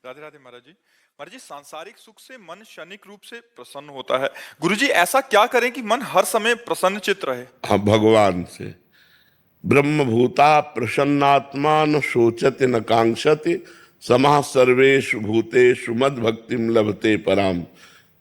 राधे राधे महाराज जी। महाराज जी, सांसारिक सुख से मन क्षणिक रूप से प्रसन्न होता है। गुरुजी, ऐसा क्या करें कि मन हर समय प्रसन्न चित्त रहे? हाँ, भगवान से। ब्रह्मभूता प्रसन्नात्मा न शोचति न कांक्षति समाः सर्वेषु भूतेषु मद भक्तिम लभते पराम।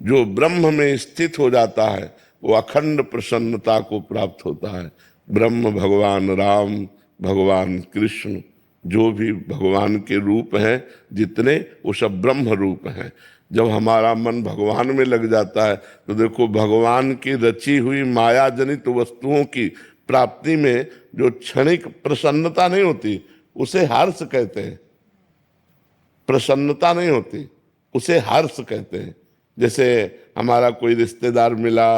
जो ब्रह्म में स्थित हो जाता है वो अखंड प्रसन्नता को प्राप्त होता है। ब्रह्म भगवान राम, भगवान कृष्ण, जो भी भगवान के रूप हैं जितने, वो सब ब्रह्म रूप हैं। जब हमारा मन भगवान में लग जाता है तो देखो, भगवान की रची हुई माया जनित वस्तुओं की प्राप्ति में जो क्षणिक प्रसन्नता नहीं होती उसे हर्ष कहते हैं। प्रसन्नता नहीं होती उसे हर्ष कहते हैं। जैसे हमारा कोई रिश्तेदार मिला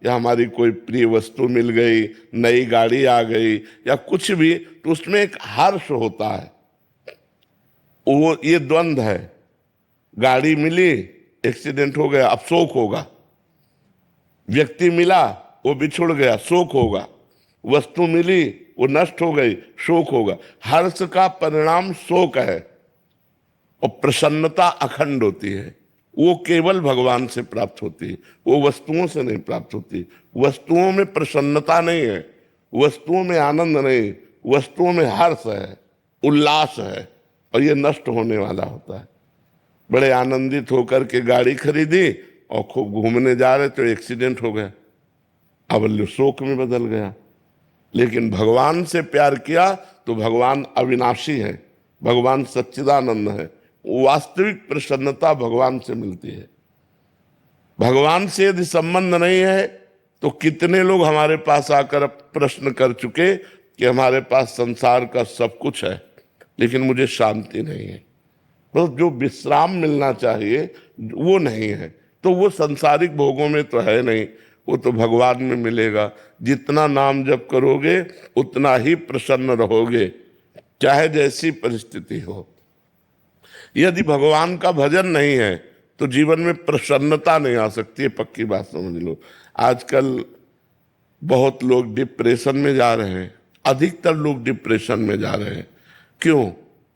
या हमारी कोई प्रिय वस्तु मिल गई, नई गाड़ी आ गई या कुछ भी, तो उसमें एक हर्ष होता है। वो ये द्वंद्व है। गाड़ी मिली, एक्सीडेंट हो गया, अब शोक होगा। व्यक्ति मिला, वो बिछुड़ गया, शोक होगा। वस्तु मिली, वो नष्ट हो गई, शोक होगा। हर्ष का परिणाम शोक है और प्रसन्नता अखंड होती है। वो केवल भगवान से प्राप्त होती है, वो वस्तुओं से नहीं प्राप्त होती। वस्तुओं में प्रसन्नता नहीं है, वस्तुओं में आनंद नहीं, वस्तुओं में हर्ष है, उल्लास है, और ये नष्ट होने वाला होता है। बड़े आनंदित होकर के गाड़ी खरीदी और खूब घूमने जा रहे तो एक्सीडेंट हो गया, अब शोक में बदल गया। लेकिन भगवान से प्यार किया तो भगवान अविनाशी है, भगवान सच्चिदानंद है। वास्तविक प्रसन्नता भगवान से मिलती है। भगवान से यदि संबंध नहीं है तो कितने लोग हमारे पास आकर प्रश्न कर चुके कि हमारे पास संसार का सब कुछ है लेकिन मुझे शांति नहीं है। तो जो विश्राम मिलना चाहिए वो नहीं है, तो वो संसारिक भोगों में तो है नहीं, वो तो भगवान में मिलेगा। जितना नाम जप करोगे उतना ही प्रसन्न रहोगे, चाहे जैसी परिस्थिति हो। यदि भगवान का भजन नहीं है तो जीवन में प्रसन्नता नहीं आ सकती है, पक्की बात समझ लो। आजकल बहुत लोग डिप्रेशन में जा रहे हैं, अधिकतर लोग डिप्रेशन में जा रहे हैं। क्यों?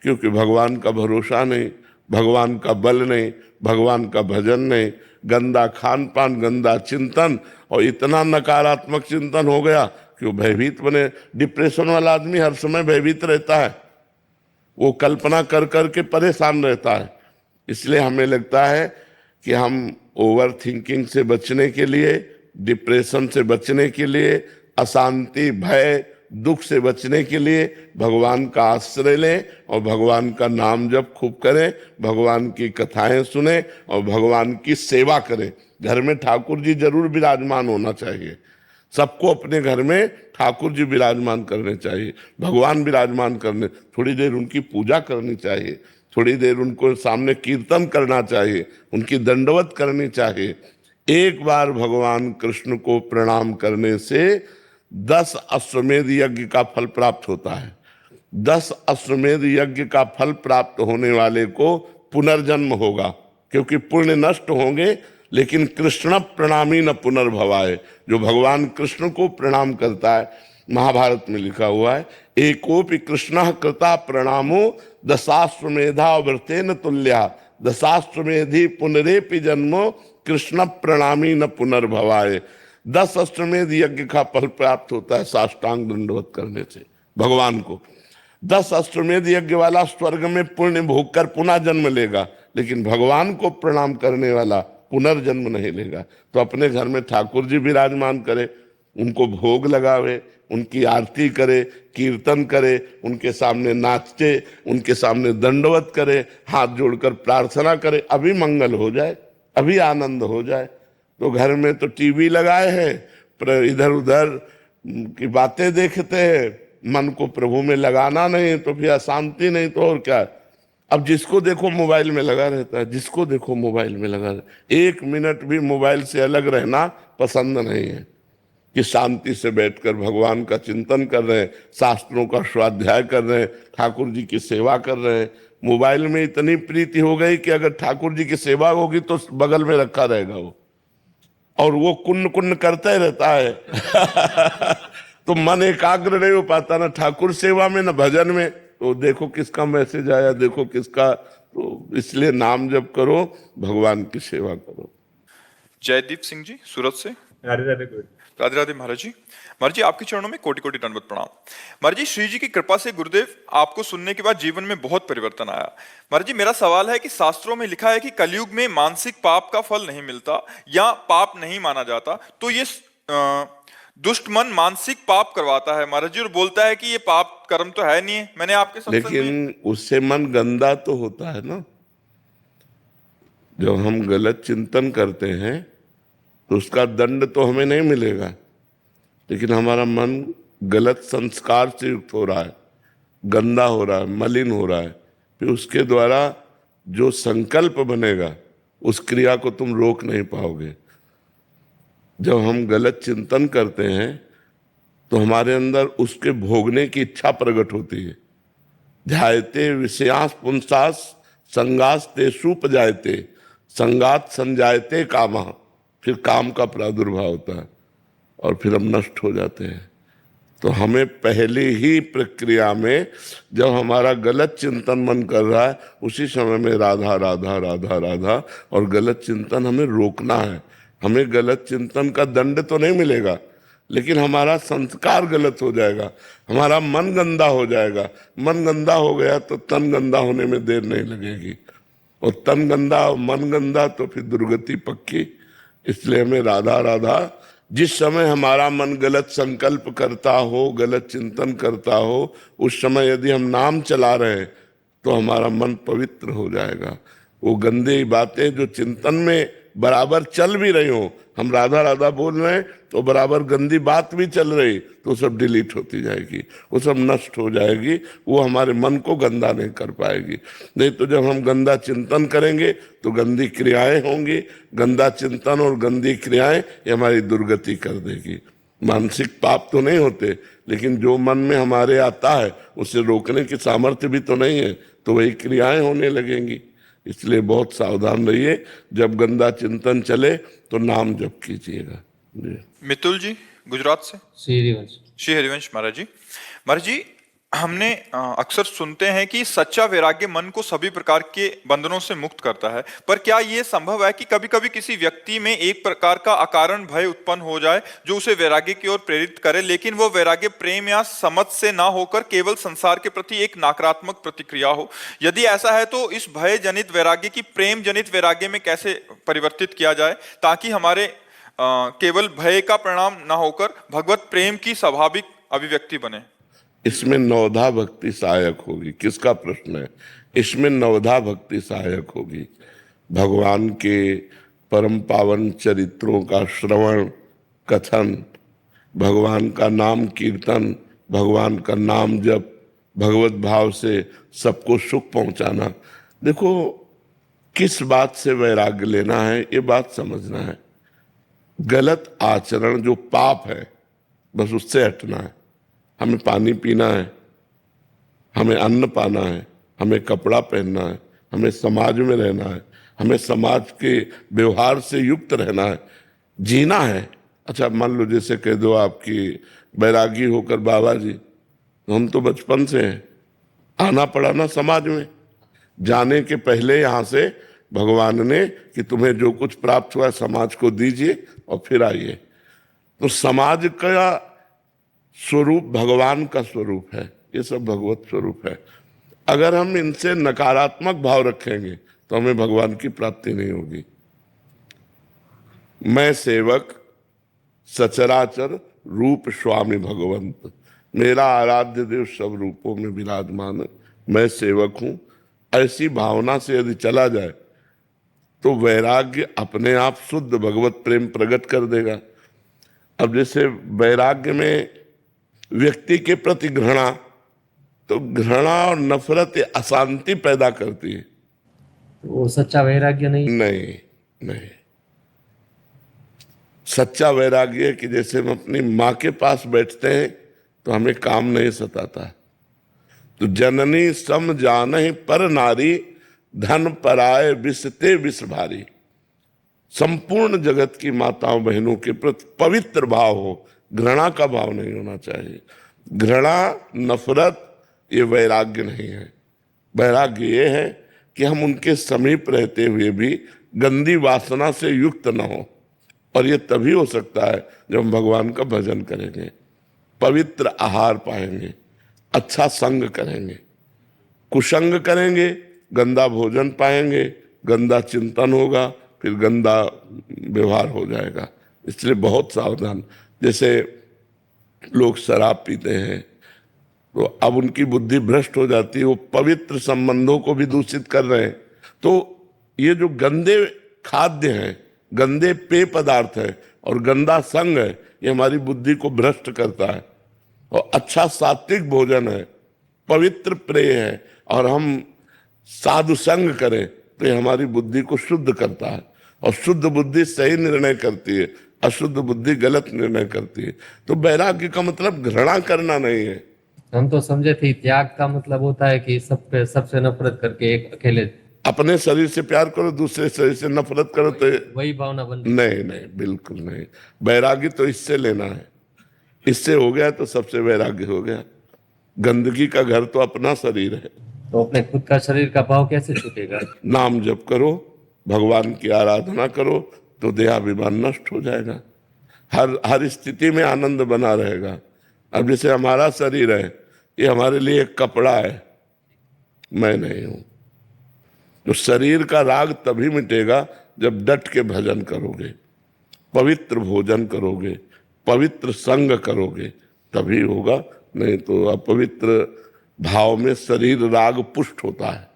क्योंकि भगवान का भरोसा नहीं, भगवान का बल नहीं, भगवान का भजन नहीं, गंदा खान पान, गंदा चिंतन, और इतना नकारात्मक चिंतन हो गया कि वो भयभीत बने। डिप्रेशन वाला आदमी हर समय भयभीत रहता है, वो कल्पना कर करके परेशान रहता है। इसलिए हमें लगता है कि हम ओवर थिंकिंग से बचने के लिए, डिप्रेशन से बचने के लिए, अशांति, भय, दुख से बचने के लिए भगवान का आश्रय लें और भगवान का नाम जप खूब करें, भगवान की कथाएं सुने और भगवान की सेवा करें। घर में ठाकुर जी जरूर विराजमान होना चाहिए। सबको अपने घर में ठाकुर जी विराजमान करने चाहिए, भगवान विराजमान करने, थोड़ी देर उनकी पूजा करनी चाहिए, थोड़ी देर उनको सामने कीर्तन करना चाहिए, उनकी दंडवत करनी चाहिए। एक बार भगवान कृष्ण को प्रणाम करने से 10 अश्वमेध यज्ञ का फल प्राप्त होता है। 10 अश्वमेध यज्ञ का फल प्राप्त होने वाले को पुनर्जन्म होगा, क्योंकि पुण्य नष्ट होंगे लेकिन कृष्ण प्रणामी न पुनर्भवाए। जो भगवान कृष्ण को प्रणाम करता है, महाभारत में लिखा हुआ है, एकोपि कृष्ण कृता प्रणामो दशाश्वमेधा व्रतेन तुल्या दशाश्वमेधि पुनरेपि जन्मो कृष्ण प्रणामी न पुनर्भवाए। 10 अश्वमेध यज्ञ का फल प्राप्त होता है साष्टांग दंडवत करने से भगवान को। 10 अश्वमेध यज्ञ वाला स्वर्ग में पुण्य भोग कर पुनः जन्म लेगा, लेकिन भगवान को प्रणाम करने वाला पुनर्जन्म नहीं लेगा। तो अपने घर में ठाकुर जी विराजमान करे, उनको भोग लगावे, उनकी आरती करे, कीर्तन करे, उनके सामने नाचे, उनके सामने दंडवत करे, हाथ जोड़कर प्रार्थना करे, अभी मंगल हो जाए, अभी आनंद हो जाए। तो घर में तो टीवी लगाए हैं, पर इधर उधर की बातें देखते हैं, मन को प्रभु में लगाना नहीं, तो फिर अशांति नहीं तो और क्या। अब जिसको देखो मोबाइल में लगा रहता है, जिसको देखो मोबाइल में लगा रहता है। 1 मिनट भी मोबाइल से अलग रहना पसंद नहीं है कि शांति से बैठकर भगवान का चिंतन कर रहे हैं, शास्त्रों का स्वाध्याय कर रहे हैं, ठाकुर जी की सेवा कर रहे हैं। मोबाइल में इतनी प्रीति हो गई कि अगर ठाकुर जी की सेवा होगी तो बगल में रखा रहेगा वो, और वो कुन्न कुन्न करता ही रहता है तो मन एकाग्र नहीं हो पाता ना ठाकुर सेवा में ना भजन में। तो देखो किसका मैसेज आया, देखो किसका तो इसलिए नाम जप करो, भगवान की सेवा करो। जयदीप सिंह जी सूरत से। राधे राधे गुरु। राधे राधे महाराज जी। महाराज जी आपके चरणों में कोटि कोटि दंडवत प्रणाम। महाराज जी श्री जी की कृपा से गुरुदेव आपको सुनने के बाद जीवन में बहुत परिवर्तन आया। महाराज जी मेरा सवाल है कि शास्त्रों में लिखा है कि कलयुग में मानसिक पाप का फल नहीं मिलता या पाप नहीं माना जाता, तो ये दुष्ट मन मानसिक पाप करवाता है महाराज जी और बोलता है कि ये पाप कर्म तो है नहीं है। मैंने आपके सत्संग में लेकिन उससे मन गंदा तो होता है ना। जब हम गलत चिंतन करते हैं तो उसका दंड तो हमें नहीं मिलेगा, लेकिन हमारा मन गलत संस्कार से युक्त हो रहा है, गंदा हो रहा है, मलिन हो रहा है। फिर उसके द्वारा जो संकल्प बनेगा उस क्रिया को तुम रोक नहीं पाओगे। जब हम गलत चिंतन करते हैं तो हमारे अंदर उसके भोगने की इच्छा प्रकट होती है। ध्यायते विषयास पुंसास संगास ते सुपजायते संगात संजायते कामा। फिर काम का प्रादुर्भाव होता है और फिर हम नष्ट हो जाते हैं। तो हमें पहली ही प्रक्रिया में जब हमारा गलत चिंतन मन कर रहा है उसी समय में राधा राधा राधा राधा और गलत चिंतन हमें रोकना है। हमें गलत चिंतन का दंड तो नहीं मिलेगा, लेकिन हमारा संस्कार गलत हो जाएगा, हमारा मन गंदा हो जाएगा। मन गंदा हो गया तो तन गंदा होने में देर नहीं लगेगी, और तन गंदा मन गंदा तो फिर दुर्गति पक्की। इसलिए हमें राधा राधा, जिस समय हमारा मन गलत संकल्प करता हो, गलत चिंतन करता हो, उस समय यदि हम नाम चला रहे हैं तो हमारा मन पवित्र हो जाएगा। वो गंदी बातें जो चिंतन में बराबर चल भी रही हो, हम राधा राधा बोल रहे हैं तो बराबर गंदी बात भी चल रही, तो सब डिलीट होती जाएगी, वो सब नष्ट हो जाएगी। वो हमारे मन को गंदा नहीं कर पाएगी। नहीं तो जब हम गंदा चिंतन करेंगे तो गंदी क्रियाएं होंगी। गंदा चिंतन और गंदी क्रियाएं ये हमारी दुर्गति कर देगी। मानसिक पाप तो नहीं होते, लेकिन जो मन में हमारे आता है उसे रोकने की सामर्थ्य भी तो नहीं है, तो वही क्रियाएं होने लगेंगी। इसलिए बहुत सावधान रहिए, जब गंदा चिंतन चले तो नाम जप कीजिएगा। जी। मितुल जी गुजरात से। श्री हरिवंश। श्री हरिवंश महाराज जी। महाराज जी हमने अक्सर सुनते हैं कि सच्चा वैराग्य मन को सभी प्रकार के बंधनों से मुक्त करता है, पर क्या यह संभव है कि कभी कभी किसी व्यक्ति में एक प्रकार का अकारण भय उत्पन्न हो जाए जो उसे वैराग्य की ओर प्रेरित करे, लेकिन वो वैराग्य प्रेम या समझ से ना होकर केवल संसार के प्रति एक नकारात्मक प्रतिक्रिया हो? यदि ऐसा है तो इस भय जनित वैराग्य की प्रेम जनित वैराग्य में कैसे परिवर्तित किया जाए ताकि हमारे केवल भय का परिणाम ना होकर भगवत प्रेम की स्वाभाविक अभिव्यक्ति बने? इसमें नवधा भक्ति सहायक होगी। किसका प्रश्न है? इसमें नवधा भक्ति सहायक होगी। भगवान के परम पावन चरित्रों का श्रवण कथन, भगवान का नाम कीर्तन, भगवान का नाम जप, भगवत भाव से सबको सुख पहुंचाना। देखो, किस बात से वैराग्य लेना है ये बात समझना है। गलत आचरण जो पाप है बस उससे हटना है। हमें पानी पीना है, हमें अन्न पाना है, हमें कपड़ा पहनना है, हमें समाज में रहना है, हमें समाज के व्यवहार से युक्त रहना है, जीना है। अच्छा मान लो जैसे कह दो आपकी बैरागी होकर बाबा जी, तो हम तो बचपन से हैं, आना पड़ा ना समाज में। जाने के पहले यहाँ से भगवान ने कि तुम्हें जो कुछ प्राप्त हुआ समाज को दीजिए और फिर आइए। तो समाज का स्वरूप भगवान का स्वरूप है, ये सब भगवत स्वरूप है। अगर हम इनसे नकारात्मक भाव रखेंगे तो हमें भगवान की प्राप्ति नहीं होगी। मैं सेवक सचराचर रूप स्वामी भगवंत, मेरा आराध्य देव सब रूपों में विराजमान, मैं सेवक हूं, ऐसी भावना से यदि चला जाए तो वैराग्य अपने आप शुद्ध भगवत प्रेम प्रकट कर देगा। अब जैसे वैराग्य में व्यक्ति के प्रति घृणा, तो घृणा और नफरत अशांति पैदा करती है। वो सच्चा वैराग्य नहीं। नहीं नहीं, सच्चा वैराग्य है कि जैसे हम अपनी माँ के पास बैठते हैं तो हमें काम नहीं सताता। तो जननी सम जानहि पर नारी, धन पराय विषते विष भारी। संपूर्ण जगत की माताओं बहनों के प्रति पवित्र भाव हो, घृणा का भाव नहीं होना चाहिए। घृणा नफरत ये वैराग्य नहीं है। वैराग्य ये है कि हम उनके समीप रहते हुए भी गंदी वासना से युक्त न हो। और ये तभी हो सकता है जब हम भगवान का भजन करेंगे, पवित्र आहार पाएंगे, अच्छा संग करेंगे। कुसंग करेंगे, गंदा भोजन पाएंगे, गंदा चिंतन होगा, फिर गंदा व्यवहार हो जाएगा। इसलिए बहुत सावधान। जैसे लोग शराब पीते हैं तो अब उनकी बुद्धि भ्रष्ट हो जाती है, वो पवित्र संबंधों को भी दूषित कर रहे हैं। तो ये जो गंदे खाद्य हैं, गंदे पेय पदार्थ है और गंदा संग है, ये हमारी बुद्धि को भ्रष्ट करता है। और अच्छा सात्विक भोजन है, पवित्र प्रेय है और हम साधु संग करें तो ये हमारी बुद्धि को शुद्ध करता है। और शुद्ध बुद्धि सही निर्णय करती है, अशुद्ध बुद्धि गलत निर्णय करती है। तो वैराग्य का मतलब घृणा करना नहीं है। हम तो समझे थे त्याग का मतलब होता है कि सबसे नफरत करके एक अकेले, अपने शरीर से प्यार करो, दूसरे शरीर से नफरत करो, तो वही भावना बन। नहीं नहीं, बिल्कुल नहीं। वैराग्य तो इससे लेना है, इससे हो गया तो सबसे वैराग्य हो गया। गंदगी का घर तो अपना शरीर है। तो अपने खुद का शरीर का भाव कैसे छूटेगा? नाम जप करो, भगवान की आराधना करो, तो देहाभिमान नष्ट हो जाएगा। हर स्थिति में आनंद बना रहेगा। अब जैसे हमारा शरीर है, ये हमारे लिए एक कपड़ा है, मैं नहीं हूं। तो शरीर का राग तभी मिटेगा जब डट के भजन करोगे, पवित्र भोजन करोगे, पवित्र संग करोगे, तभी होगा। नहीं तो अपवित्र भाव में शरीर राग पुष्ट होता है।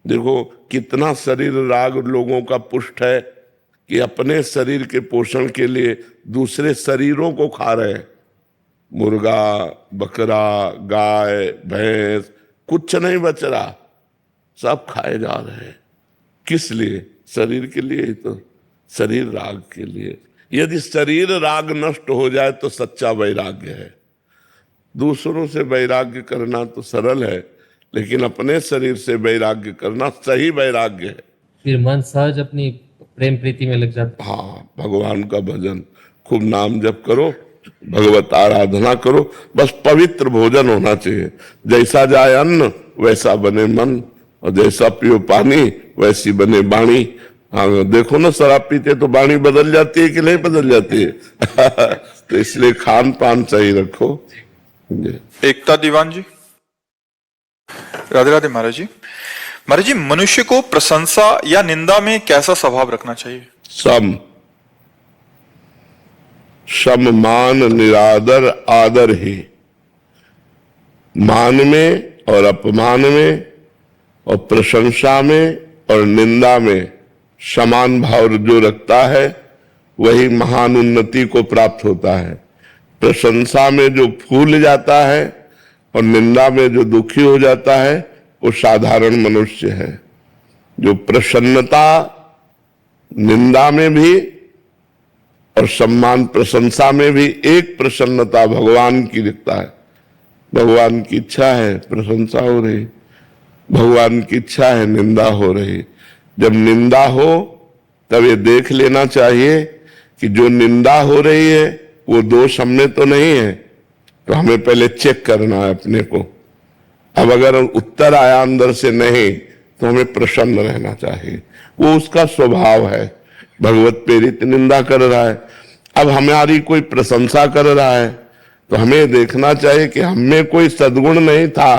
देखो कितना शरीर राग लोगों का पुष्ट है कि अपने शरीर के पोषण के लिए दूसरे शरीरों को खा रहे हैं। मुर्गा, बकरा, गाय, भैंस, कुछ नहीं बच रहा, सब खाए जा रहे हैं। किस लिए? शरीर के लिए ही तो, शरीर राग के लिए। यदि शरीर राग नष्ट हो जाए तो सच्चा वैराग्य है। दूसरों से वैराग्य करना तो सरल है, लेकिन अपने शरीर से वैराग्य करना सही वैराग्य है। फिर मन सहज अपनी प्रेम प्रीति में लग जाता है। हाँ, भगवान का भजन, खूब नाम जप करो, भगवत आराधना करो, बस पवित्र भोजन होना चाहिए। जैसा जाए अन्न वैसा बने मन, और जैसा पियो पानी वैसी बने वाणी। हाँ, देखो ना, शराब पीते तो वाणी बदल जाती है कि नहीं बदल जाती है? तो इसलिए खान पान सही रखो। एकता दीवान जी, राधे राधे महाराज जी। महाराज जी, मनुष्य को प्रशंसा या निंदा में कैसा स्वभाव रखना चाहिए? सम मान निरादर आदर ही। मान में और अपमान में और प्रशंसा में और निंदा में समान भाव जो रखता है वही महान उन्नति को प्राप्त होता है। प्रशंसा में जो फूल जाता है और निंदा में जो दुखी हो जाता है वो साधारण मनुष्य है। जो प्रसन्नता निंदा में भी और सम्मान प्रशंसा में भी, एक प्रसन्नता भगवान की दिखता है। भगवान की इच्छा है प्रशंसा हो रही, भगवान की इच्छा है निंदा हो रही। जब निंदा हो तब ये देख लेना चाहिए कि जो निंदा हो रही है वो दोष हम में तो नहीं है, तो हमें पहले चेक करना है अपने को। अब अगर उत्तर आया अंदर से नहीं, तो हमें प्रसन्न रहना चाहिए, वो उसका स्वभाव है। भगवत प्रेरित निंदा कर रहा है, अब हमारी कोई प्रशंसा कर रहा है, तो हमें देखना चाहिए कि हम में कोई सद्गुण नहीं था।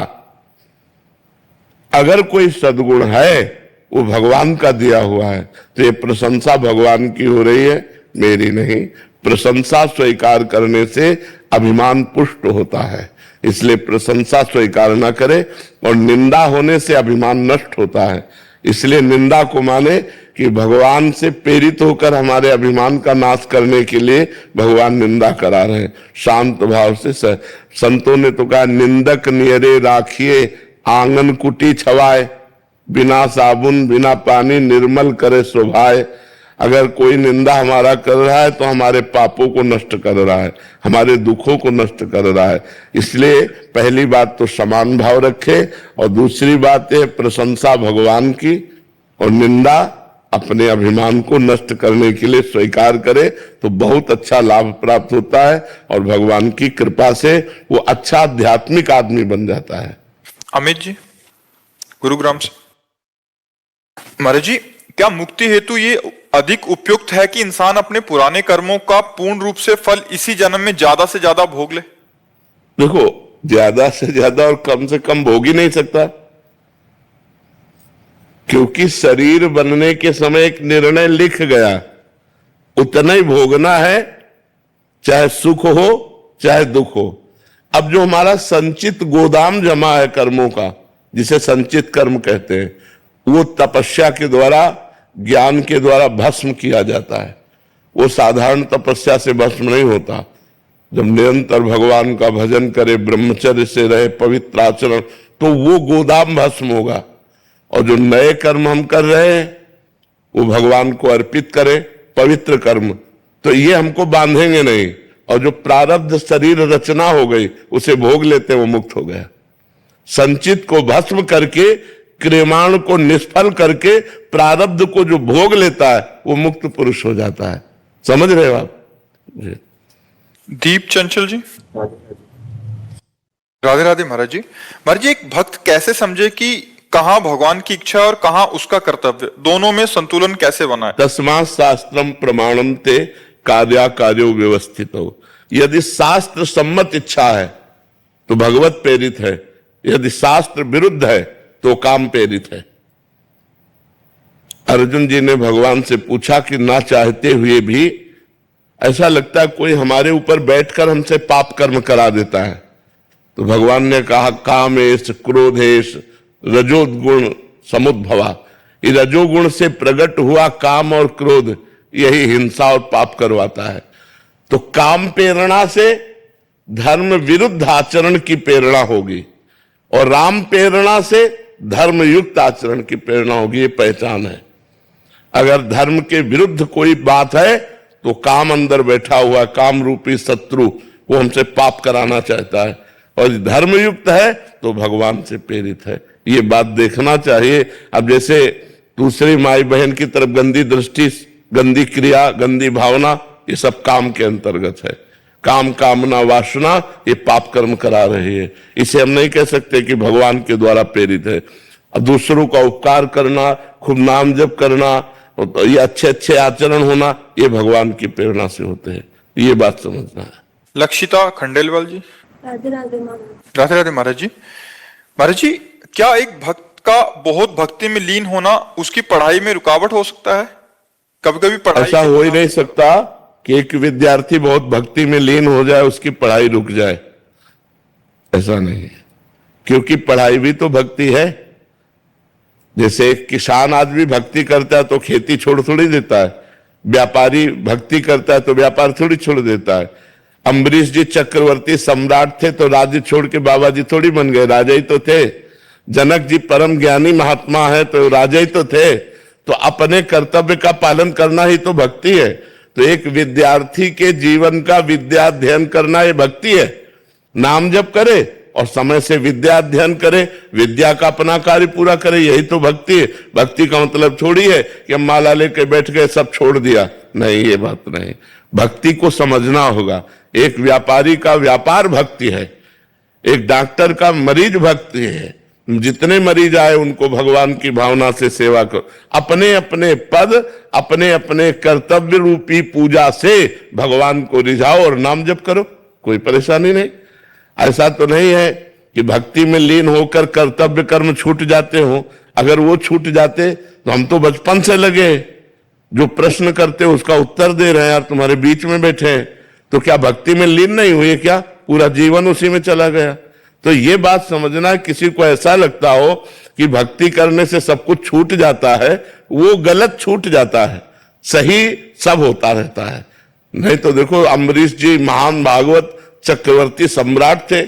अगर कोई सद्गुण है वो भगवान का दिया हुआ है, तो ये प्रशंसा भगवान की हो रही है, मेरी नहीं। प्रशंसा स्वीकार करने से अभिमान पुष्ट होता है, इसलिए प्रशंसा स्वीकार न करे। और निंदा होने से अभिमान नष्ट होता है, इसलिए निंदा को माने कि भगवान से प्रेरित होकर हमारे अभिमान का नाश करने के लिए भगवान निंदा करा रहे हैं। शांत भाव से संतों ने तो कहा, निंदक नियरे राखिए आंगन कुटी छवाए, बिना साबुन बिना पानी निर्मल करे शोभाए। अगर कोई निंदा हमारा कर रहा है तो हमारे पापों को नष्ट कर रहा है, हमारे दुखों को नष्ट कर रहा है। इसलिए पहली बात तो समान भाव रखे, और दूसरी बात है प्रशंसा भगवान की, और निंदा अपने अभिमान को नष्ट करने के लिए स्वीकार करे, तो बहुत अच्छा लाभ प्राप्त होता है और भगवान की कृपा से वो अच्छा आध्यात्मिक आदमी बन जाता है। अमित जी, गुरुग्राम से। महाराज जी, क्या मुक्ति हेतु ये अधिक उपयुक्त है कि इंसान अपने पुराने कर्मों का पूर्ण रूप से फल इसी जन्म में ज्यादा से ज्यादा भोग ले? देखो, ज्यादा से ज्यादा और कम से कम भोग ही नहीं सकता, क्योंकि शरीर बनने के समय एक निर्णय लिख गया, उतना ही भोगना है, चाहे सुख हो चाहे दुख हो। अब जो हमारा संचित गोदाम जमा है कर्मों का, जिसे संचित कर्म कहते हैं, वो तपस्या के द्वारा, ज्ञान के द्वारा भस्म किया जाता है। वो साधारण तपस्या से भस्म नहीं होता। जब निरंतर भगवान का भजन करे, ब्रह्मचर्य से रहे, पवित्र आचरण, तो वो गोदाम भस्म होगा। और जो नए कर्म हम कर रहे हैं वो भगवान को अर्पित करें, पवित्र कर्म, तो ये हमको बांधेंगे नहीं। और जो प्रारब्ध शरीर रचना हो गई उसे भोग लेते वो मुक्त हो गया। संचित को भस्म करके, क्रियमाण को निष्फल करके, प्रारब्ध को जो भोग लेता है वो मुक्त पुरुष हो जाता है। समझ रहे हो आप जी? दीप चंचल जी, राधे राधे महाराज जी। महाराज जी, एक भक्त कैसे समझे कि कहाँ भगवान की इच्छा और कहाँ उसका कर्तव्य, दोनों में संतुलन कैसे बनाए? तस्मात् शास्त्रम प्रमाणम ते कार्याकार्यो व्यवस्थित हो। यदि शास्त्र सम्मत इच्छा है तो भगवत प्रेरित है, यदि शास्त्र विरुद्ध है तो काम प्रेरित है। अर्जुन जी ने भगवान से पूछा कि ना चाहते हुए भी ऐसा लगता है कोई हमारे ऊपर बैठकर हमसे पाप कर्म करा देता है। तो भगवान ने कहा, कामेश क्रोधेश रजोगुण समुद्भवा। ये रजोगुण से प्रकट हुआ काम और क्रोध, यही हिंसा और पाप करवाता है। तो काम प्रेरणा से धर्म विरुद्ध आचरण की प्रेरणा होगी, और राम प्रेरणा से धर्म युक्त आचरण की प्रेरणा होगी। ये पहचान है। अगर धर्म के विरुद्ध कोई बात है तो काम अंदर बैठा हुआ, काम रूपी शत्रु, वो हमसे पाप कराना चाहता है। और धर्म युक्त है तो भगवान से प्रेरित है। ये बात देखना चाहिए। अब जैसे दूसरी माई बहन की तरफ गंदी दृष्टि, गंदी क्रिया, गंदी भावना, ये सब काम के अंतर्गत है। काम, कामना, वासना, ये पाप कर्म करा रही है। इसे हम नहीं कह सकते कि भगवान के द्वारा प्रेरित है। अब दूसरों का उपकार करना, खूब नाम जप करना, ये अच्छे अच्छे आचरण होना, ये भगवान की प्रेरणा से होते हैं। ये बात समझना है। लक्षिता खंडेलवाल जी, राधे राधे महाराज। राधे राधे महाराज जी। महाराज जी, क्या एक भक्त का बहुत भक्ति में लीन होना उसकी पढ़ाई में रुकावट हो सकता है? कभी कभी पढ़ाई ऐसा हो ही नहीं सकता कि एक विद्यार्थी बहुत भक्ति में लीन हो जाए, उसकी पढ़ाई रुक जाए। ऐसा नहीं है, क्योंकि पढ़ाई भी तो भक्ति है। जैसे एक किसान आदमी भक्ति करता है तो खेती छोड़ थोड़ी देता है, व्यापारी भक्ति करता है तो व्यापार थोड़ी छोड़ देता है। अम्बरीश जी चक्रवर्ती सम्राट थे तो राज्य छोड़ के बाबा जी थोड़ी बन गए, राजा ही तो थे। जनक जी परम ज्ञानी महात्मा है तो राजा ही तो थे। तो अपने कर्तव्य का पालन करना ही तो भक्ति है। तो एक विद्यार्थी के जीवन का विद्या अध्ययन करना ये भक्ति है। नाम जप करे और समय से विद्या अध्ययन करे, विद्या का अपना कार्य पूरा करे, यही तो भक्ति है। भक्ति का मतलब थोड़ी है कि हम माला लेके बैठ गए, सब छोड़ दिया। नहीं, ये बात नहीं। भक्ति को समझना होगा। एक व्यापारी का व्यापार भक्ति है, एक डॉक्टर का मरीज भक्ति है। जितने मरीज आए उनको भगवान की भावना से सेवा करो। अपने अपने पद, अपने अपने कर्तव्य रूपी पूजा से भगवान को रिझाओ और नाम जप करो, कोई परेशानी नहीं। ऐसा तो नहीं है कि भक्ति में लीन होकर कर्तव्य कर्म छूट जाते हो। अगर वो छूट जाते तो हम तो बचपन से लगे, जो प्रश्न करते हो उसका उत्तर दे रहे हैं, यार तुम्हारे बीच में बैठे हैं, तो क्या भक्ति में लीन नहीं हुए? क्या पूरा जीवन उसी में चला गया? तो ये बात समझना, किसी को ऐसा लगता हो कि भक्ति करने से सब कुछ छूट जाता है, वो गलत छूट जाता है। सही सब होता रहता है। नहीं तो देखो, अम्बरीश जी महान भागवत चक्रवर्ती सम्राट थे,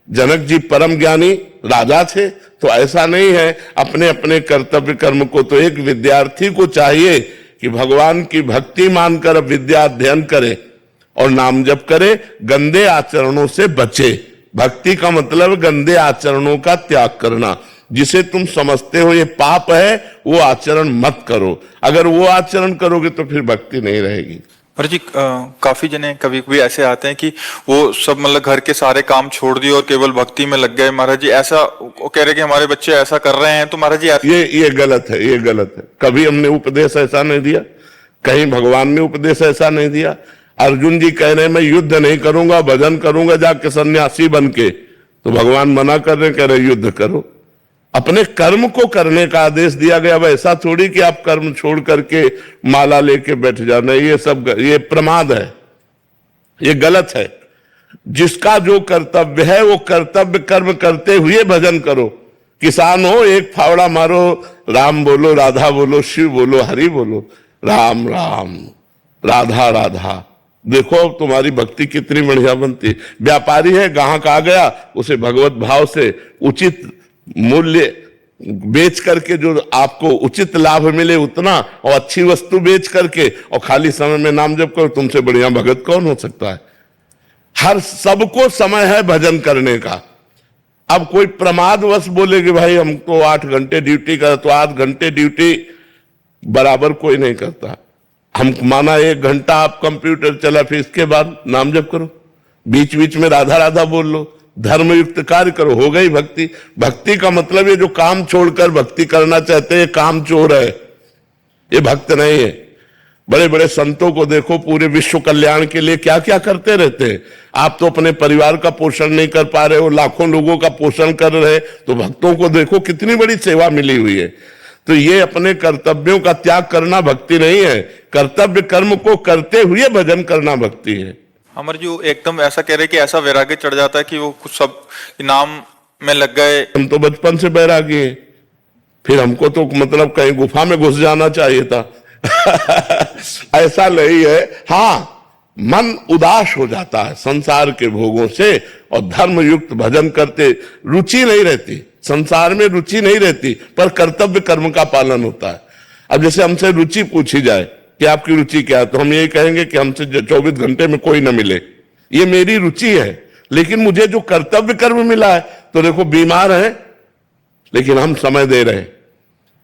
जनक जी परम ज्ञानी राजा थे। तो ऐसा नहीं है। अपने अपने कर्तव्य कर्म को तो एक विद्यार्थी को चाहिए कि भगवान की भक्ति मानकर विद्या अध्ययन करे और नाम जप करे, गंदे आचरणों से बचे। भक्ति का मतलब गंदे आचरणों का त्याग करना। जिसे तुम समझते हो ये पाप है, वो आचरण मत करो। अगर वो आचरण करोगे तो फिर भक्ति नहीं रहेगी। महाराज जी काफी जने कभी कभी ऐसे आते हैं कि वो सब मतलब घर के सारे काम छोड़ दिए और केवल भक्ति में लग गए। महाराज जी ऐसा वो कह रहे कि हमारे बच्चे ऐसा कर रहे हैं, तो महाराज जी ये गलत है, ये गलत है। कभी हमने उपदेश ऐसा नहीं दिया, कहीं भगवान ने उपदेश ऐसा नहीं दिया। अर्जुन जी कह रहे हैं मैं युद्ध नहीं करूंगा, भजन करूंगा जाके सन्यासी बन के, तो भगवान मना कर रहे, कह रहे युद्ध करो। अपने कर्म को करने का आदेश दिया गया। अब ऐसा थोड़ी कि आप कर्म छोड़ करके माला लेके बैठ जाना, ये प्रमाद है, ये गलत है। जिसका जो कर्तव्य है वो कर्तव्य कर्म करते हुए भजन करो। किसान हो एक फावड़ा मारो, राम बोलो, राधा बोलो, शिव बोलो, हरि बोलो, राम राम राधा राधा, देखो तुम्हारी भक्ति कितनी बढ़िया बनती। व्यापारी है, ग्राहक आ गया, उसे भगवत भाव से उचित मूल्य बेच करके जो आपको उचित लाभ मिले उतना, और अच्छी वस्तु बेच करके और खाली समय में नाम जप करो, तुमसे बढ़िया भगत कौन हो सकता है। हर सबको समय है भजन करने का। अब कोई प्रमादवश बोले कि भाई हमको 8 घंटे ड्यूटी कर, तो 8 घंटे ड्यूटी बराबर कोई नहीं करता। हम माना 1 घंटा आप कंप्यूटर चला, फिर इसके बाद नाम जप करो, बीच बीच में राधा राधा बोल लो, धर्मयुक्त कार्य करो, हो गई भक्ति। भक्ति का मतलब ये जो काम छोड़कर भक्ति करना चाहते हैं, काम चोर है, ये भक्त नहीं है। बड़े बड़े संतों को देखो, पूरे विश्व कल्याण के लिए क्या क्या करते रहते हैं। आप तो अपने परिवार का पोषण नहीं कर पा रहे हो, लाखों लोगों का पोषण कर रहे, तो भक्तों को देखो कितनी बड़ी सेवा मिली हुई है। तो ये अपने कर्तव्यों का त्याग करना भक्ति नहीं है, कर्तव्य कर्म को करते हुए भजन करना भक्ति है। अमर जी एकदम ऐसा कह रहे कि ऐसा वैराग्य चढ़ जाता है कि वो कुछ सब नाम में लग गए। हम तो बचपन से बैरागी हैं, फिर हमको तो मतलब कहीं गुफा में घुस जाना चाहिए था। ऐसा नहीं है। हाँ, मन उदास हो जाता है संसार के भोगों से, और धर्म युक्त भजन करते रुचि नहीं रहती, संसार में रुचि नहीं रहती, पर कर्तव्य कर्म का पालन होता है। अब जैसे हमसे रुचि पूछी जाए कि आपकी रुचि क्या है, तो हम यही कहेंगे कि हमसे 24 घंटे में कोई ना मिले, ये मेरी रुचि है। लेकिन मुझे जो कर्तव्य कर्म मिला है, तो देखो बीमार है लेकिन हम समय दे रहे हैं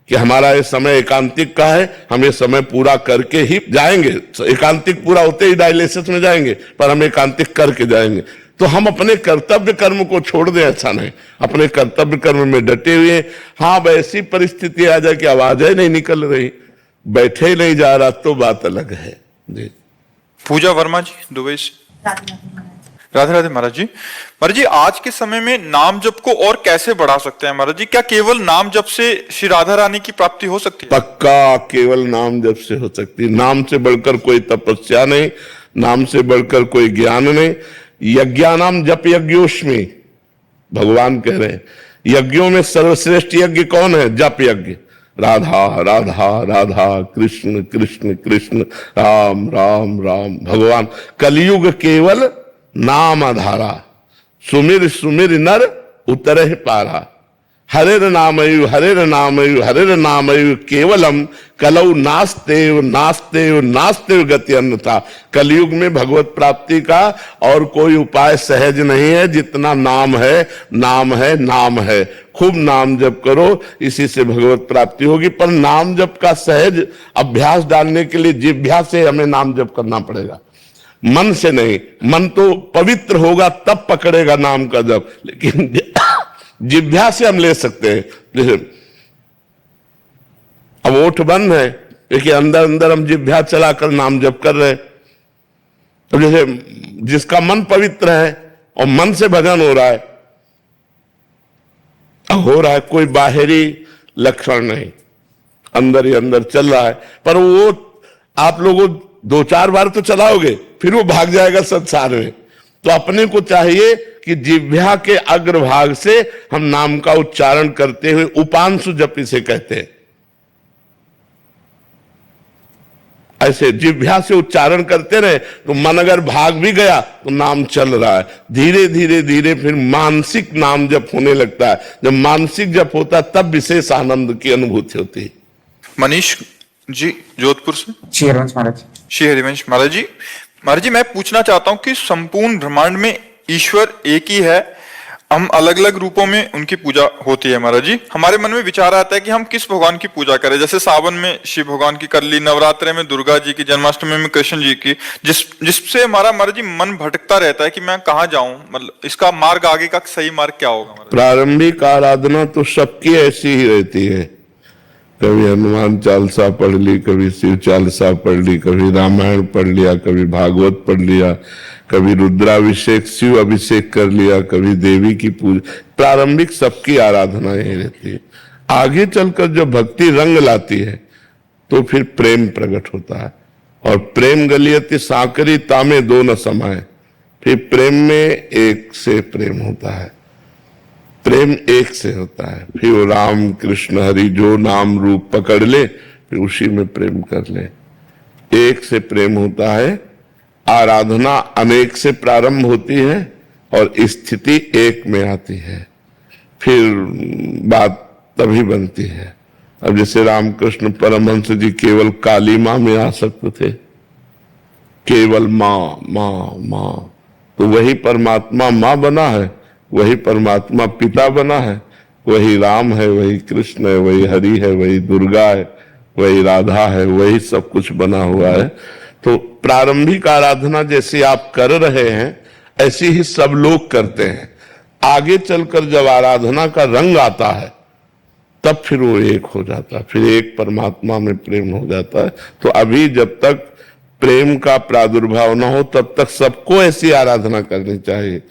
कि हमारा ये समय एकांतिक का है, हम ये समय पूरा करके ही जाएंगे। एकांतिक पूरा होते ही डायलिसिस में जाएंगे, पर हम एकांतिक करके जाएंगे। तो हम अपने कर्तव्य कर्म को छोड़ दें, ऐसा नहीं, अपने कर्तव्य कर्म में डटे हुए। हाँ, ऐसी परिस्थिति आ जाए कि आवाजें नहीं निकल रही, बैठे ही नहीं जा रहा, तो बात अलग है जी। पूजा वर्मा जी दुबई से। राधे राधे महाराज जी। महाराज जी आज के समय में नाम जप को और कैसे बढ़ा सकते हैं महाराज जी? क्या केवल नाम जप से श्री राधा रानी की प्राप्ति हो सकती है? पक्का केवल नाम जप से हो सकती है। नाम से बढ़कर कोई तपस्या नहीं, नाम से बढ़कर कोई ज्ञान नहीं। यज्ञानाम जप यज्ञोस्मि, भगवान कह रहे हैं यज्ञों में सर्वश्रेष्ठ यज्ञ कौन है? जप यज्ञ। राधा राधा राधा, कृष्ण कृष्ण कृष्ण, राम राम राम। भगवान कलयुग केवल नाम आधारा, सुमिर सुमिर नर उतरहि पारा। हरेर नामयु हरेर नामयु हरेर नामयु केवलम कलौ नास्तेव नास्तेव नास्तेव गति अन्यथा। कलयुग में भगवत प्राप्ति का और कोई उपाय सहज नहीं है जितना नाम है, नाम है, नाम है। खूब नाम जप करो, इसी से भगवत प्राप्ति होगी। पर नाम जप का सहज अभ्यास डालने के लिए जिह्वा से हमें नाम जप करना पड़ेगा, मन से नहीं। मन तो पवित्र होगा तब पकड़ेगा नाम का जप, लेकिन जिह्वा से हम ले सकते हैं। जैसे अब ओठ बंद है, देखिए अंदर अंदर हम जिह्वा चलाकर नाम जप कर रहे हैं। तो जैसे जिसका मन पवित्र है और मन से भजन हो रहा है, कोई बाहरी लक्षण नहीं, अंदर ही अंदर चल रहा है। पर वो आप लोगों 2-4 बार तो चलाओगे, फिर वो भाग जाएगा संसार में। तो अपने को चाहिए कि जिह्वा के अग्रभाग से हम नाम का उच्चारण करते हुए, उपांशु जप इसे कहते हैं, ऐसे जिह्वा से उच्चारण करते रहे तो मन अगर भाग भी गया तो नाम चल रहा है। धीरे धीरे धीरे फिर मानसिक नाम जप होने लगता है। जब मानसिक जप होता है तब विशेष आनंद की अनुभूति होती है। मनीष जी जोधपुर से। श्री हरिवंश महाराज। श्री हरिवंश महाराज जी। महाराज जी मैं पूछना चाहता हूं कि संपूर्ण ब्रह्मांड में ईश्वर एक ही है, हम अलग अलग रूपों में उनकी पूजा होती है महाराज जी। हमारे मन में विचार आता है कि हम किस भगवान की पूजा करें। जैसे सावन में शिव भगवान की कर ली, नवरात्रे में दुर्गा जी की, जन्माष्टमी में कृष्ण जी की, जिससे हमारा महाराज जी मन भटकता रहता है कि मैं कहाँ जाऊं, मतलब इसका मार्ग आगे का सही मार्ग क्या होगा महाराज? प्रारंभिक आराधना तो सबकी ऐसी ही रहती है। कभी हनुमान चालीसा पढ़ ली, कभी शिव चालीसा पढ़ ली, कभी रामायण पढ़ लिया, कभी भागवत पढ़ लिया, कभी रुद्राभिषेक शिव अभिषेक कर लिया, कभी देवी की पूजा। प्रारंभिक सबकी आराधना यही रहती है। आगे चलकर जो भक्ति रंग लाती है तो फिर प्रेम प्रकट होता है, और प्रेम गलियति साकरी तामे दो न समाये। फिर प्रेम में एक से प्रेम होता है, प्रेम एक से होता है। फिर वो राम कृष्ण हरि जो नाम रूप पकड़ ले, फिर उसी में प्रेम कर ले। एक से प्रेम होता है। आराधना अनेक से प्रारंभ होती है और स्थिति एक में आती है, फिर बात तभी बनती है। अब जैसे रामकृष्ण परमहंस जी केवल काली मां में आसक्त थे, केवल मां मां मां, तो वही परमात्मा मां बना है, वही परमात्मा पिता बना है, वही राम है, वही कृष्ण है, वही हरि है, वही दुर्गा है, वही राधा है, वही सब कुछ बना हुआ है। तो प्रारंभिक आराधना जैसे आप कर रहे हैं ऐसी ही सब लोग करते हैं। आगे चलकर जब आराधना का रंग आता है तब फिर वो एक हो जाता है, फिर एक परमात्मा में प्रेम हो जाता है। तो अभी जब तक प्रेम का प्रादुर्भाव न हो तब तक सबको ऐसी आराधना करनी चाहिए।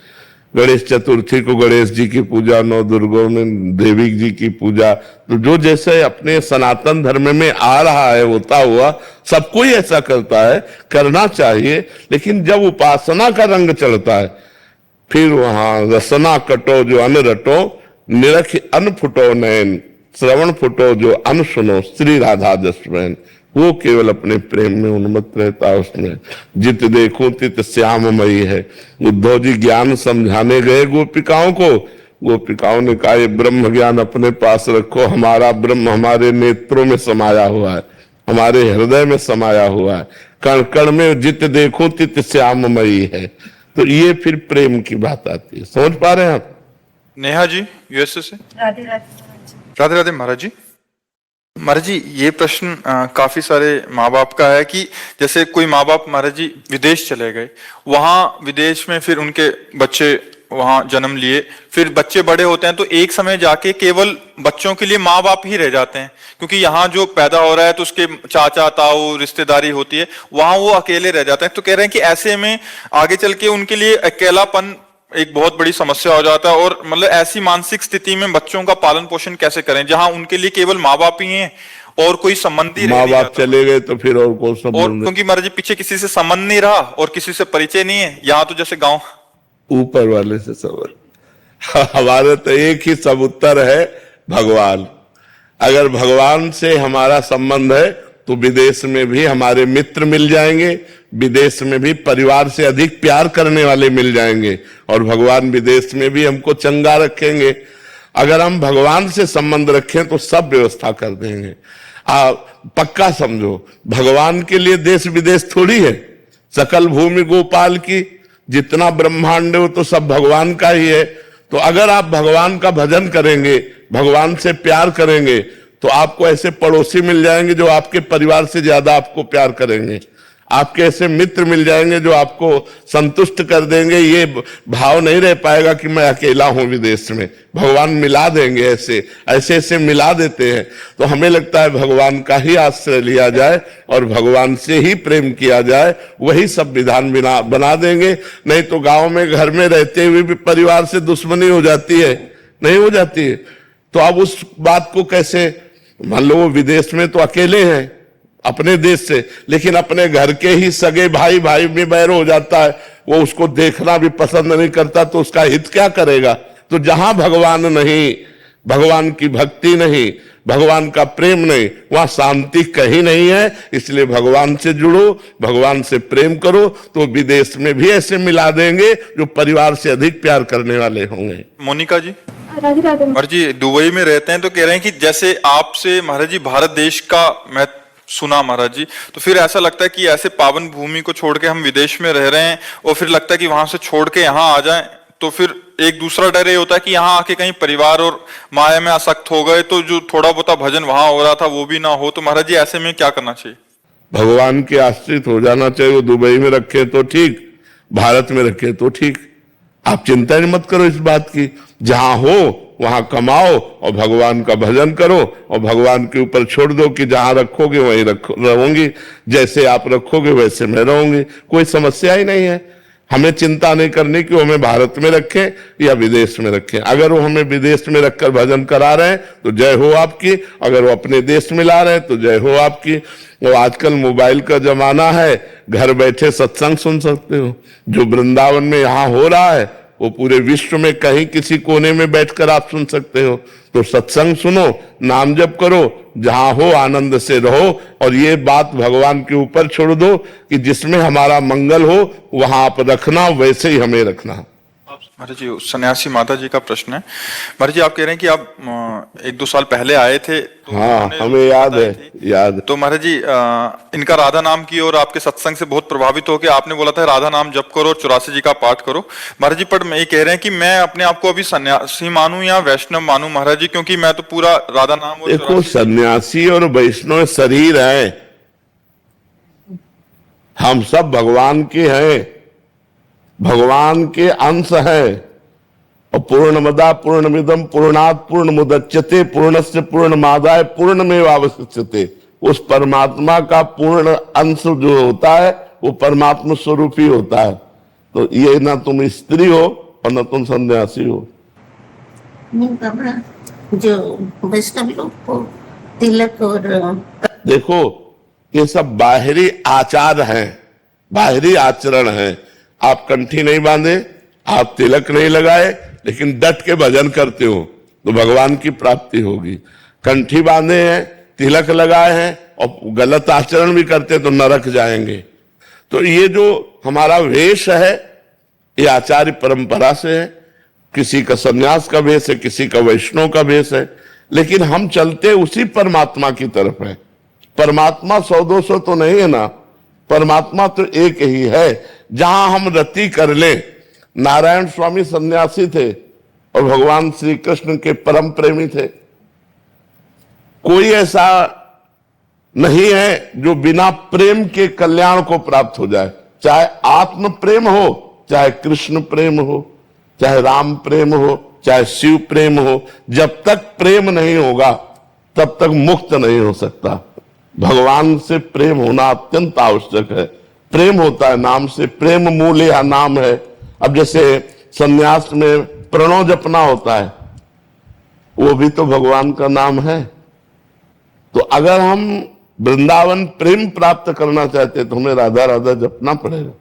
गणेश चतुर्थी को गणेश जी की पूजा, नौ दुर्गों में देवी जी की पूजा, तो जो जैसे अपने सनातन धर्म में आ रहा है होता हुआ सबको ही ऐसा करता है, करना चाहिए। लेकिन जब उपासना का रंग चढ़ता है फिर वहां रसना कटो जो अन रटो, निरख अन फुटो नैन, श्रवण फुटो जो अन सुनो, श्री राधा जसवैन। वो केवल अपने प्रेम में उन्मत्त रहता है। उसमें जित देखो तित श्याममयी है। उद्धव जी ज्ञान समझाने गए गोपिकाओं को, गोपिकाओं ने कहा ये ब्रह्म ज्ञान अपने पास रखो, हमारा ब्रह्म हमारे नेत्रों में समाया हुआ है, हमारे हृदय में समाया हुआ है, कण कण में जित देखो तित श्याममयी है। तो ये फिर प्रेम की बात आती है। समझ पा रहे हैं आप? नेहा जी यूएसए से। राधे राधे महाराज जी। राधे राधे महाराज जी। महाराज जी ये प्रश्न काफी सारे माँ बाप का है कि जैसे कोई माँ बाप महाराज जी विदेश चले गए, वहां विदेश में फिर उनके बच्चे वहां जन्म लिए, फिर बच्चे बड़े होते हैं तो एक समय जाके केवल बच्चों के लिए माँ बाप ही रह जाते हैं, क्योंकि यहाँ जो पैदा हो रहा है तो उसके चाचा ताऊ रिश्तेदारी होती है, वहां वो अकेले रह जाते हैं। तो कह रहे हैं कि ऐसे में आगे चल के उनके लिए अकेलापन एक बहुत बड़ी समस्या हो जाता है, और मतलब ऐसी मानसिक स्थिति में बच्चों का पालन पोषण कैसे करें जहां उनके लिए केवल माँ बाप ही हैं और कोई संबंध ही माँ बाप चले गए तो फिर और कौन सा, और क्योंकि महाराज जी पीछे किसी से संबंध नहीं रहा और किसी से परिचय नहीं है, यहाँ तो जैसे गांव ऊपर वाले से सवाल। हमारे तो एक ही सब उत्तर है, भगवान। अगर भगवान से हमारा संबंध है तो विदेश में भी हमारे मित्र मिल जाएंगे, विदेश में भी परिवार से अधिक प्यार करने वाले मिल जाएंगे, और भगवान विदेश में भी हमको चंगा रखेंगे। अगर हम भगवान से संबंध रखें तो सब व्यवस्था कर देंगे। पक्का समझो, भगवान के लिए देश विदेश थोड़ी है। सकल भूमि गोपाल की, जितना ब्रह्मांड हो तो सब भगवान का ही है। तो अगर आप भगवान का भजन करेंगे, भगवान से प्यार करेंगे, तो आपको ऐसे पड़ोसी मिल जाएंगे जो आपके परिवार से ज्यादा आपको प्यार करेंगे। आपके ऐसे मित्र मिल जाएंगे जो आपको संतुष्ट कर देंगे। ये भाव नहीं रह पाएगा कि मैं अकेला हूं विदेश में, भगवान मिला देंगे। ऐसे ऐसे ऐसे मिला देते हैं। तो हमें लगता है भगवान का ही आश्रय लिया जाए और भगवान से ही प्रेम किया जाए, वही सब विधान बना देंगे। नहीं तो गांव में घर में रहते हुए भी परिवार से दुश्मनी हो जाती है, नहीं हो जाती है। तो अब उस बात को कैसे, मान लो वो विदेश में तो अकेले हैं अपने देश से, लेकिन अपने घर के ही सगे भाई भाई में बैर हो जाता है, वो उसको देखना भी पसंद नहीं करता, तो उसका हित क्या करेगा। तो जहां भगवान नहीं, भगवान की भक्ति नहीं, भगवान का प्रेम नहीं, वहां शांति कहीं नहीं है। इसलिए भगवान से जुड़ो, भगवान से प्रेम करो, तो विदेश में भी ऐसे मिला देंगे जो परिवार से अधिक प्यार करने वाले होंगे। मोनिका जी। राधे राधे महाराज जी दुबई में रहते हैं तो कह रहे हैं कि जैसे आपसे महाराज जी भारत देश का मैं सुना महाराज जी, तो फिर ऐसा लगता है कि ऐसे पावन भूमि को छोड़ के हम विदेश में रह रहे हैं और फिर लगता है कि वहां से छोड़ के यहाँ आ जाएं, तो फिर एक दूसरा डर ये होता है कि यहाँ आके कहीं परिवार और माया में आसक्त हो गए तो जो थोड़ा बहुत भजन वहां हो रहा था वो भी ना हो, तो महाराज जी ऐसे में क्या करना चाहिए? भगवान के आश्रित हो जाना चाहिए। वो दुबई में रखे तो ठीक, भारत में रखे तो ठीक, आप चिंता नहीं मत करो इस बात की। जहां हो वहां कमाओ और भगवान का भजन करो और भगवान के ऊपर छोड़ दो कि जहां रखोगे वहीं रहूंगी, जैसे आप रखोगे वैसे मैं रहूंगी, कोई समस्या ही नहीं है। हमें चिंता नहीं करनी कि वो हमें भारत में रखें या विदेश में रखें। अगर वो हमें विदेश में रखकर भजन करा रहे हैं तो जय हो आपकी, अगर वो अपने देश में ला रहे हैं तो जय हो आपकी। वो आजकल मोबाइल का जमाना है, घर बैठे सत्संग सुन सकते हो। जो वृंदावन में यहाँ हो रहा है वो पूरे विश्व में कहीं किसी कोने में बैठकर आप सुन सकते हो। तो सत्संग सुनो, नाम जप करो, जहां हो आनंद से रहो और ये बात भगवान के ऊपर छोड़ दो कि जिसमें हमारा मंगल हो वहां आप रखना, वैसे ही हमें रखना। महाराज जी सन्यासी माता जी का प्रश्न है। महाराज जी आप कह रहे हैं कि आप 1-2 साल पहले आए थे तो हाँ, हमें याद है, याद। तो महाराज जी इनका राधा नाम की और आपके सत्संग से बहुत प्रभावित होकर आपने बोला था राधा नाम जप करो और 84 जी का पाठ करो। महाराज जी पर मैं ये कह रहे हैं कि मैं अपने आप को अभी सन्यासी मानूं या वैष्णव मानूं महाराज जी, क्योंकि मैं तो पूरा राधा नाम और देखो, सन्यासी और वैष्णव शरीर है, हम सब भगवान के हैं, भगवान के अंश है। और पूर्णमदा पूर्णमिदम पूर्णात् पूर्णमुदच्यते पूर्णस्य पूर्णमादाय पूर्णमेवावशिष्यते। उस परमात्मा का पूर्ण अंश जो होता है वो परमात्मा स्वरूप ही होता है। तो ये ना तुम स्त्री हो और ना तुम सन्यासी हो। नहीं बाबा, जो वैष्णव लोग को तिलक और देखो, ये सब बाहरी आचार हैं, बाहरी आचरण हैं। आप कंठी नहीं बांधे, आप तिलक नहीं लगाए, लेकिन डट के भजन करते हो तो भगवान की प्राप्ति होगी। कंठी बांधे हैं, तिलक लगाए हैं और गलत आचरण भी करते तो नरक जाएंगे। तो ये जो हमारा वेश है ये आचार्य परंपरा से है। किसी का सन्यास का वेश है, किसी का वैष्णव का वेश है, लेकिन हम चलते उसी परमात्मा की तरफ है। परमात्मा 100-200 तो नहीं है ना, परमात्मा तो एक ही है। जहां हम रति कर ले। नारायण स्वामी सन्यासी थे और भगवान श्री कृष्ण के परम प्रेमी थे। कोई ऐसा नहीं है जो बिना प्रेम के कल्याण को प्राप्त हो जाए। चाहे आत्म प्रेम हो, चाहे कृष्ण प्रेम हो, चाहे राम प्रेम हो, चाहे शिव प्रेम हो, जब तक प्रेम नहीं होगा तब तक मुक्त नहीं हो सकता। भगवान से प्रेम होना अत्यंत आवश्यक है। प्रेम होता है नाम से, प्रेम मूल या नाम है। अब जैसे सन्यास में प्रणव जपना होता है, वो भी तो भगवान का नाम है। तो अगर हम वृंदावन प्रेम प्राप्त करना चाहते तो हमें राधा राधा जपना पड़ेगा।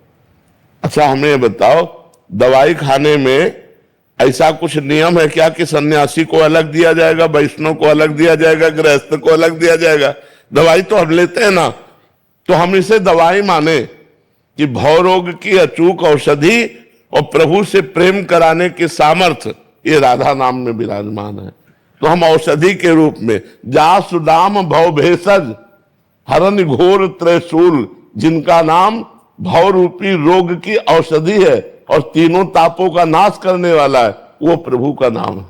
अच्छा, हमें बताओ, दवाई खाने में ऐसा कुछ नियम है क्या कि सन्यासी को अलग दिया जाएगा, वैष्णव को अलग दिया जाएगा, गृहस्थ को अलग दिया जाएगा? दवाई तो हम लेते हैं ना, तो हम इसे दवाई माने कि भव रोग की अचूक औषधि और प्रभु से प्रेम कराने के सामर्थ्य ये राधा नाम में विराजमान है। तो हम औषधि के रूप में जा सुदाम भव भेषज हरन घोर त्रिशूल, जिनका नाम भव रूपी रोग की औषधि है और तीनों तापों का नाश करने वाला है, वो प्रभु का नाम है।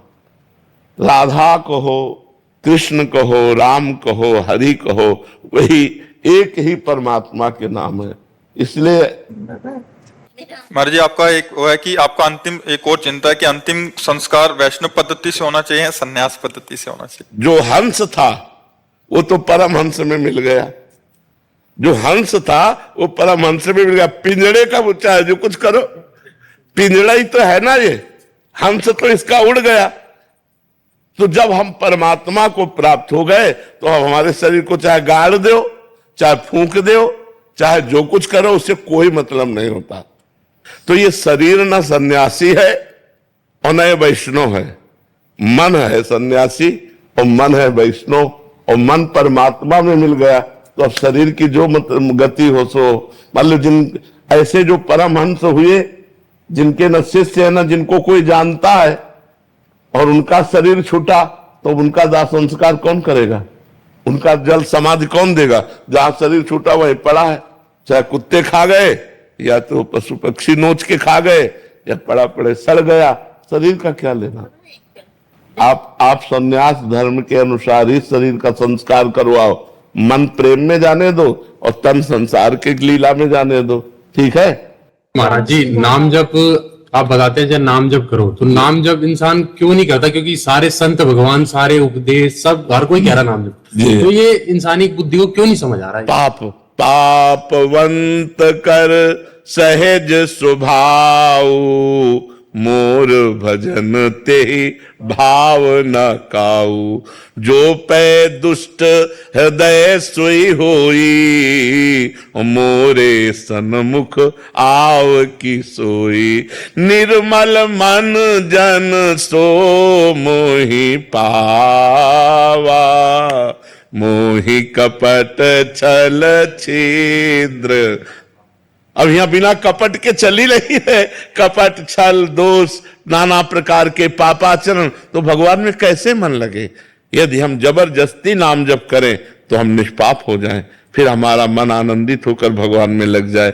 राधा कहो, कृष्ण कहो, राम कहो, हरि कहो, वही एक ही परमात्मा के नाम है। इसलिए महाराज जी आपका एक वो है कि आपका अंतिम एक और चिंता है कि अंतिम संस्कार वैष्णव पद्धति से होना चाहिए, संन्यास पद्धति से होना चाहिए? जो हंस था वो तो परम हंस में मिल गया। जो हंस था वो परम हंस में मिल गया। पिंजड़े का बच्चा है, जो कुछ करो, पिंजड़ा ही तो है ना ये, हंस तो इसका उड़ गया। तो जब हम परमात्मा को प्राप्त हो गए तो अब हमारे शरीर को चाहे गाड़ दो, चाहे फूंक दो, चाहे जो कुछ करो, उससे कोई मतलब नहीं होता। तो ये शरीर न सन्यासी है और न ये वैष्णव है, मन है सन्यासी और मन है वैष्णव, और मन परमात्मा में मिल गया तो अब शरीर की जो गति हो सो। मान लो जिन ऐसे जो परमहंस हुए, जिनके न शिष्य है न जिनको कोई जानता है, और उनका शरीर छूटा तो उनका दाह संस्कार कौन करेगा? उनका जल समाधि कौन देगा? जहां शरीर छूटा वही पड़ा है, चाहे कुत्ते खा गए या तो पशु पक्षी नोच के खा गए या पड़ा पड़े सड़ गया, शरीर का क्या लेना? आप संन्यास धर्म के अनुसार ही शरीर का संस्कार करवाओ, मन प्रेम में जाने दो और तन संसार के लीला में जाने दो, ठीक है? महाराज जी, नाम जप आप बताते हैं जब नाम जप करो, तो नाम जप इंसान क्यों नहीं करता? क्योंकि सारे संत भगवान, सारे उपदेश, सब हर कोई कह रहा नाम जप, तो ये इंसानी बुद्धि को क्यों नहीं समझ आ रहा है? पापवंत कर सहज स्वभाव, मोर भजन ते भाव न काऊ। जो पै दुष्ट हृदय सोई होई, मोरे सन्मुख आव की सोई। निर्मल मन जन सो मोहि पावा, मोहि कपट छल छिद्र। अब यहां बिना कपट के चल ही रही है, कपट छल दोष नाना प्रकार के पापाचरण, तो भगवान में कैसे मन लगे? यदि हम जबरदस्ती नाम जप करें तो हम निष्पाप हो जाएं, फिर हमारा मन आनंदित होकर भगवान में लग जाए।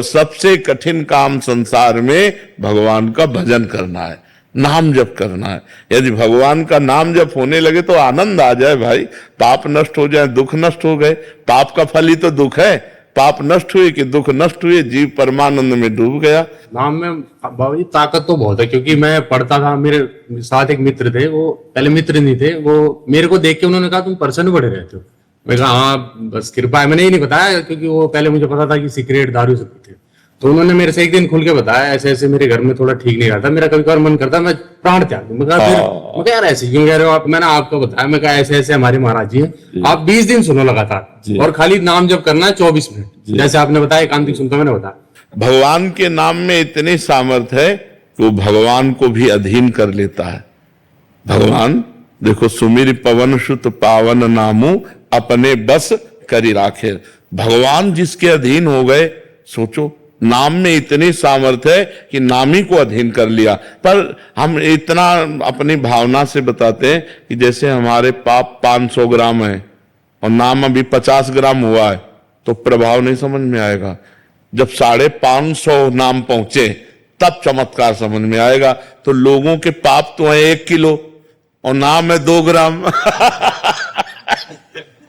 सबसे कठिन काम संसार में भगवान का भजन करना है, नाम जप करना है। यदि भगवान का नाम जप होने लगे तो आनंद आ जाए भाई, पाप नष्ट हो जाए, दुख नष्ट हो गए। पाप का फल ही तो दुख है, पाप नष्ट हुए कि दुख नष्ट हुए, जीव परमानंद में डूब गया। नाम में बाबा जी ताकत तो बहुत है, क्योंकि मैं पढ़ता था, मेरे साथ एक मित्र थे, वो पहले मित्र नहीं थे, वो मेरे को देख के उन्होंने कहा तुम प्रसन्न बड़े रहते हो। मैं कहा हाँ बस कृपा है। मैंने ही नहीं बताया, क्योंकि वो पहले मुझे पता था कि सिगरेट दारू से पीते। तो उन्होंने मेरे से एक दिन खुल के बताया, ऐसे ऐसे मेरे घर में थोड़ा ठीक नहीं रहता, मेरा कभी कभार मन करता मैं प्राण त्याग दूं। मैं कहा फिर यार ऐसे क्यों कह रहे हो आप? मैंने आपको बताया, मैं कहा ऐसे ऐसे हमारे महाराज जी हैं, आप 20 दिन सुनो लगातार, और खाली नाम जप करना है 24 मिनट, जैसे आपने बताया एकांतिक सुनता मैंने बताया। भगवान के नाम में इतनी सामर्थ्य है कि वो भगवान को भी अधीन कर लेता है। भगवान देखो, सुमिर पवन सुत पावन नामू, अपने बस करी राखे। भगवान जिसके अधीन हो गए, सोचो नाम में इतनी सामर्थ्य है कि नाम ही को अधीन कर लिया। पर हम इतना अपनी भावना से बताते हैं कि जैसे हमारे पाप 500 ग्राम है और नाम अभी 50 ग्राम हुआ है, तो प्रभाव नहीं समझ में आएगा। जब 550 नाम पहुंचे तब चमत्कार समझ में आएगा। तो लोगों के पाप तो है 1 किलो और नाम है 2 ग्राम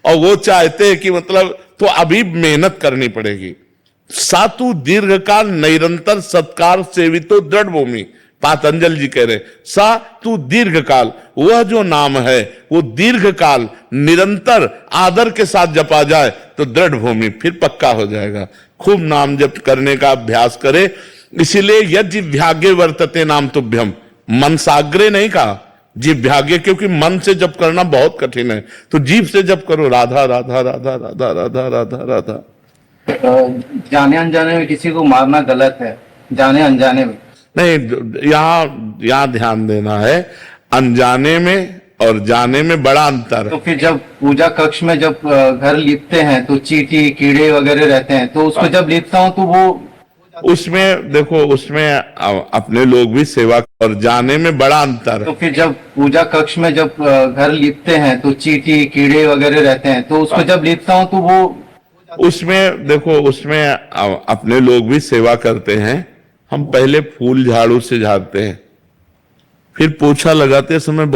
और वो चाहते हैं कि मतलब तो अभी मेहनत करनी पड़ेगी। सातु दीर्घकाल निरंतर सत्कार सेवितो दृढ़ भूमि, पातंजल जी कह रहे, सा तू दीर्घकाल, वह जो नाम है वो दीर्घकाल निरंतर आदर के साथ जपा जाए तो दृढ़ भूमि, फिर पक्का हो जाएगा। खूब नाम जप करने का अभ्यास करे। इसीलिए यज्ञ भाग्य वर्तते नाम तुभ्यम, मन साग्रे नहीं कहा, जीव भाग्य, क्योंकि मन से जप करना बहुत कठिन है, तो जीव से जप करो, राधा राधा राधा राधा राधा राधा राधा। जाने अनजाने में किसी को मारना गलत है, जाने अनजाने में नहीं। यहाँ ध्यान देना है, अनजाने में और जाने में बड़ा अंतर है। तो फिर जब पूजा कक्ष में जब घर लिपते हैं तो चींटी कीड़े वगैरह रहते हैं, तो उसको जब लिपता हूँ तो वो उसमें देखो, उसमें अपने लोग भी सेवा, और जाने में बड़ा अंतर है। तो फिर जब पूजा कक्ष में जब घर लिपते हैं तो चींटी कीड़े वगैरह रहते हैं, तो उसको जब लिपता हूँ तो वो उसमें देखो, उसमें अपने लोग भी सेवा करते हैं। हम पहले फूल झाड़ू से झाड़ते हैं, फिर पोछा लगाते समय बहुत